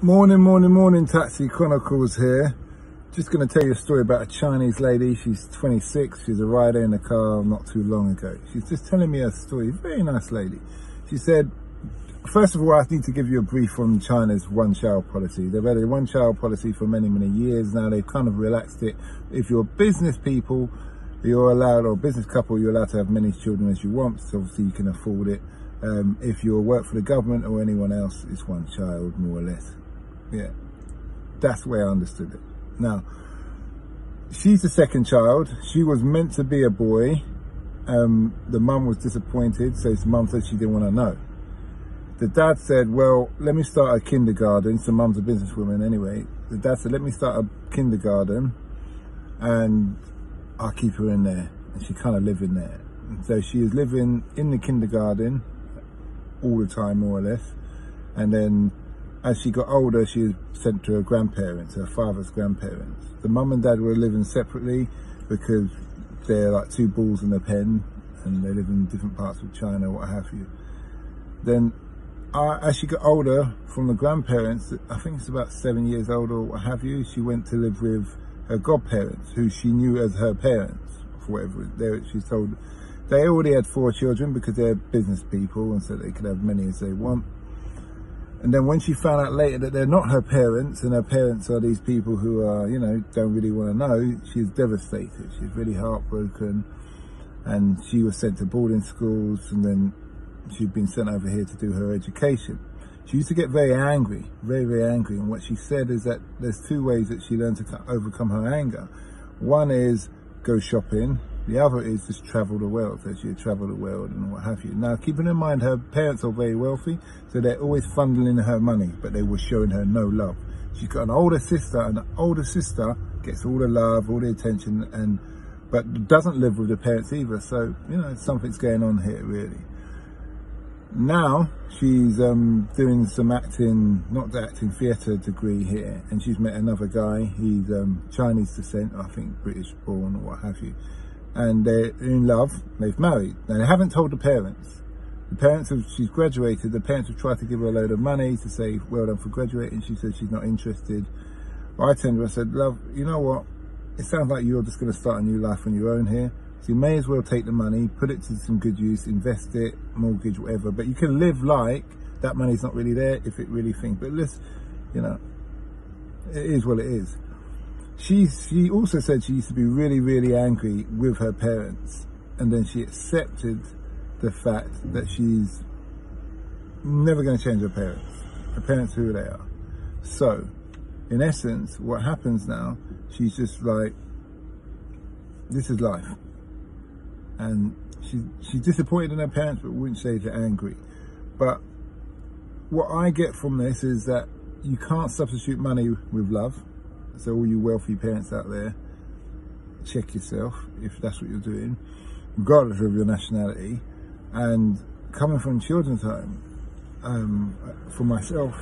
Morning, Taxi Chronicles here. Just going to tell you a story about a Chinese lady. She's 26, she's a rider in a car not too long ago. She's just telling me a story, very nice lady. She said, first of all, I need to give you a brief on China's one-child policy. They've had a one-child policy for many years now. They've kind of relaxed it. If you're business people, you're allowed, or business couple, you're allowed to have many children as you want, so obviously you can afford it. If you work for the government or anyone else, it's one child, more or less. Yeah, that's the way I understood it. Now, she's the second child. She was meant to be a boy. The mum was disappointed, so his mum said she didn't want to know. The dad said, well, let me start a kindergarten. So mum's a businesswoman anyway. The dad said, let me start a kindergarten and I'll keep her in there. And she kind of lived in there. And so she is living in the kindergarten all the time, more or less. And then as she got older, she was sent to her grandparents, her father's grandparents. The mum and dad were living separately because they're like two bulls in a pen and they live in different parts of China, what have you. Then as she got older from the grandparents, I think it's about 7 years old or what have you, she went to live with her godparents, who she knew as her parents, for whatever. She's told they already had 4 children because they're business people and so they could have many as they want. And then when she found out later that they're not her parents and her parents are these people who are, you know, don't really want to know, she's devastated. She's really heartbroken. And she was sent to boarding schools and then she'd been sent over here to do her education. She used to get very angry, very angry. And what she said is that there's 2 ways that she learned to overcome her anger. One is go shopping. The other is just travel the world. So she'd travel the world and what have you. Now, keeping in mind her parents are very wealthy, so they're always funneling her money, but they were showing her no love. She's got an older sister, and the older sister gets all the love, all the attention, but doesn't live with the parents either. So, you know, something's going on here, really. Now, she's doing some acting, not the acting, theatre degree here, and she's met another guy. He's Chinese descent, I think British born or what have you. And they're in love, they've married. Now they haven't told the parents. The parents she's graduated, the parents have tried to give her a load of money to say, well done for graduating. She said she's not interested. But I turned to her and said, love, you know what? It sounds like you're just going to start a new life on your own here. So you may as well take the money, put it to some good use, invest it, mortgage, whatever. But you can live like that money's not really there if it really thinks. But let's, you know, it is what it is. She also said she used to be really angry with her parents, and then she accepted the fact that she's never going to change her parents who they are. So in essence, what happens now, she's just like, this is life, and she's disappointed in her parents, but wouldn't say they're angry. But what I get from this is that you can't substitute money with love. So all you wealthy parents out there, check yourself if that's what you're doing, regardless of your nationality. And coming from children's home, for myself,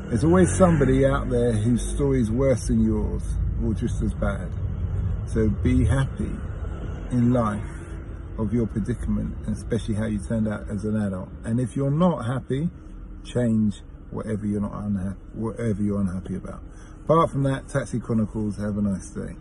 there's always somebody out there whose story is worse than yours or just as bad. So be happy in life of your predicament, and especially how you turned out as an adult. And if you're not happy, change whatever you're unhappy about. Apart from that, Taxi Chronicles, have a nice day.